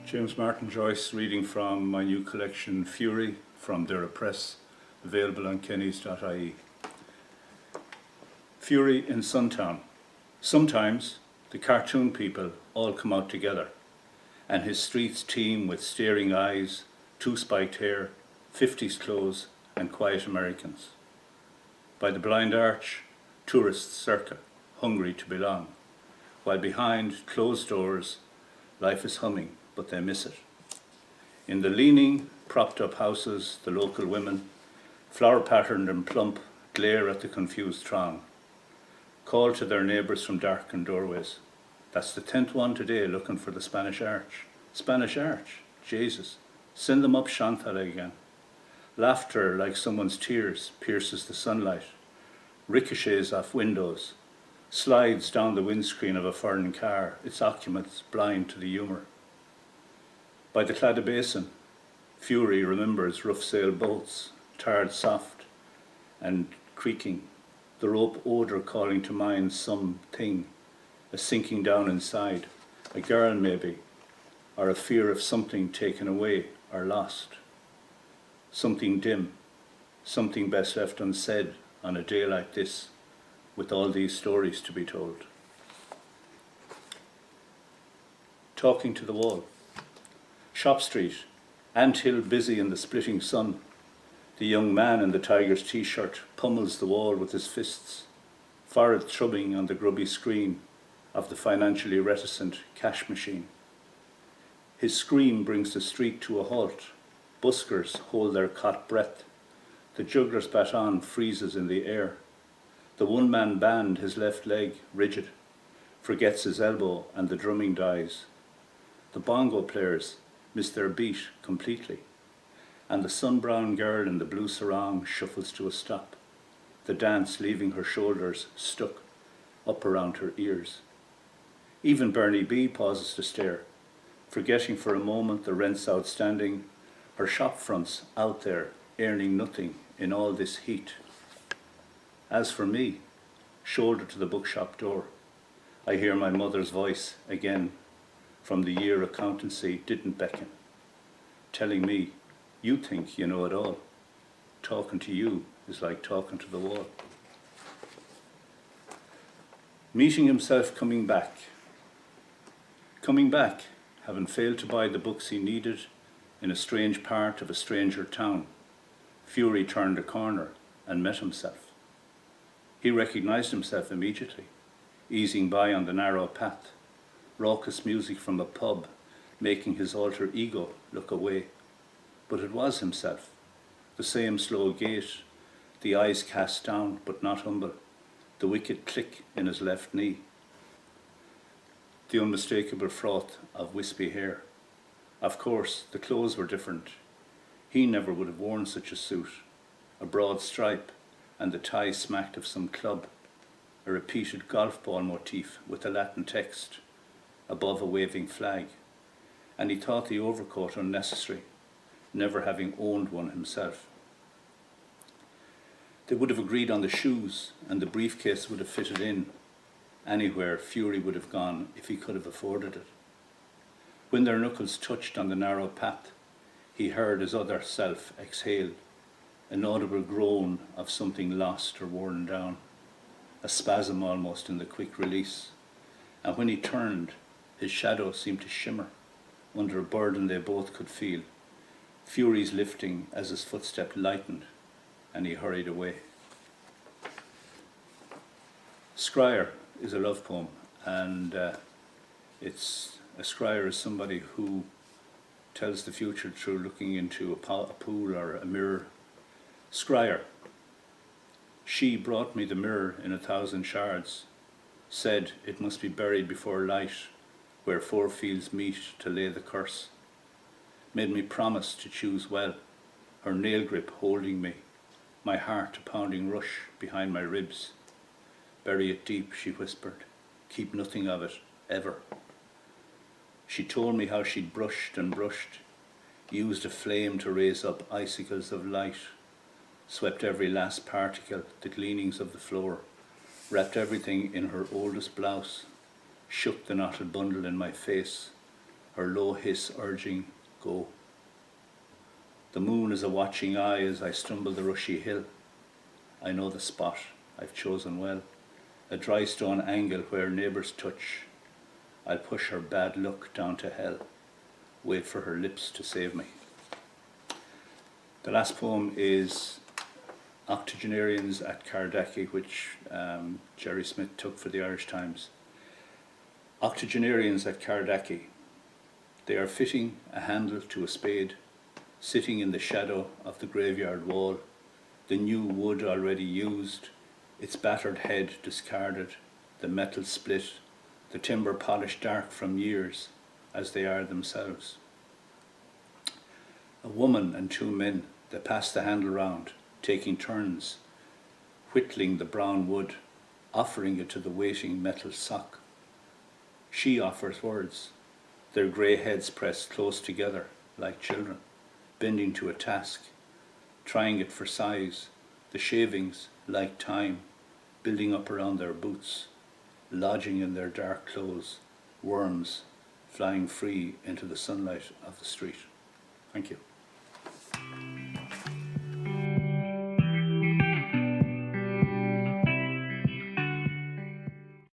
James Martyn Joyce reading from my new collection Furey from Doire Press, available on Kennys.ie. Furey in Suntown. Sometimes the cartoon people all come out together, and his streets teem with staring eyes, two-spiked hair, 50s clothes, and quiet Americans. By the blind arch, tourists circle, hungry to belong, while behind closed doors, life is humming, but they miss it. In the leaning, propped-up houses, the local women, flower-patterned and plump, glare at the confused throng, call to their neighbours from darkened doorways. That's the 10th one today looking for the Spanish Arch. Spanish Arch? Jesus, send them up Shantala again. Laughter like someone's tears pierces the sunlight, ricochets off windows, slides down the windscreen of a foreign car, its occupants blind to the humour. By the Claddagh Basin, Furey remembers rough sail boats, tarred soft and creaking, the rope odour calling to mind something, a sinking down inside, a girl maybe, or a fear of something taken away or lost. Something dim, something best left unsaid on a day like this, with all these stories to be told. Talking to the wall. Shop Street, anthill busy in the splitting sun. The young man in the Tigers t-shirt pummels the wall with his fists, forehead thrubbing on the grubby screen of the financially reticent cash machine. His scream brings the street to a halt. Buskers hold their caught breath. The juggler's baton freezes in the air. The one-man band, his left leg rigid, forgets his elbow and the drumming dies. The bongo players miss their beat completely, and the sun-brown girl in the blue sarong shuffles to a stop, the dance leaving her shoulders stuck up around her ears. Even Bernie B pauses to stare, forgetting for a moment the rents outstanding, her shop fronts out there earning nothing in all this heat. As for me, shoulder to the bookshop door, I hear my mother's voice again from the year accountancy didn't beckon, telling me, you think you know it all. Talking to you is like talking to the wall. Meeting himself coming back. Coming back, having failed to buy the books he needed in a strange part of a stranger town, Furey turned a corner and met himself. He recognized himself immediately, easing by on the narrow path, raucous music from a pub making his alter ego look away. But it was himself, the same slow gait, the eyes cast down but not humble, the wicked click in his left knee, the unmistakable froth of wispy hair. Of course, the clothes were different. He never would have worn such a suit, a broad stripe and the tie smacked of some club, a repeated golf ball motif with a Latin text above a waving flag, and he thought the overcoat unnecessary, never having owned one himself. They would have agreed on the shoes, and the briefcase would have fitted in anywhere Furey would have gone if he could have afforded it. When their knuckles touched on the narrow path, he heard his other self exhale, an audible groan of something lost or worn down, a spasm almost in the quick release, and when he turned, his shadow seemed to shimmer under a burden they both could feel, Furey's lifting as his footstep lightened, and he hurried away. Scryer is a love poem, and a scryer is somebody who tells the future through looking into a pool or a mirror. Scryer. She brought me the mirror in 1,000 shards, said it must be buried before light, where 4 fields meet to lay the curse. Made me promise to choose well, her nail grip holding me, my heart a pounding rush behind my ribs. Bury it deep, she whispered, keep nothing of it, ever. She told me how she'd brushed and brushed, used a flame to raise up icicles of light, swept every last particle, the gleanings of the floor, wrapped everything in her oldest blouse, shook the knotted bundle in my face, her low hiss urging, go. The moon is a watching eye as I stumble the rushy hill. I know the spot I've chosen well, a dry stone angle where neighbours touch. I'll push her bad luck down to hell, wait for her lips to save me. The last poem is Octogenarians at Cardachy, which Jerry Smith took for the Irish Times. Octogenarians at Cardachy. They are fitting a handle to a spade, sitting in the shadow of the graveyard wall, the new wood already used, its battered head discarded, the metal split, the timber polished dark from years, as they are themselves. A woman and two men, they pass the handle round, taking turns, whittling the brown wood, offering it to the waiting metal sock. She offers words, their grey heads pressed close together like children, bending to a task, trying it for size, the shavings like time, building up around their boots, lodging in their dark clothes, worms flying free into the sunlight of the street. Thank you.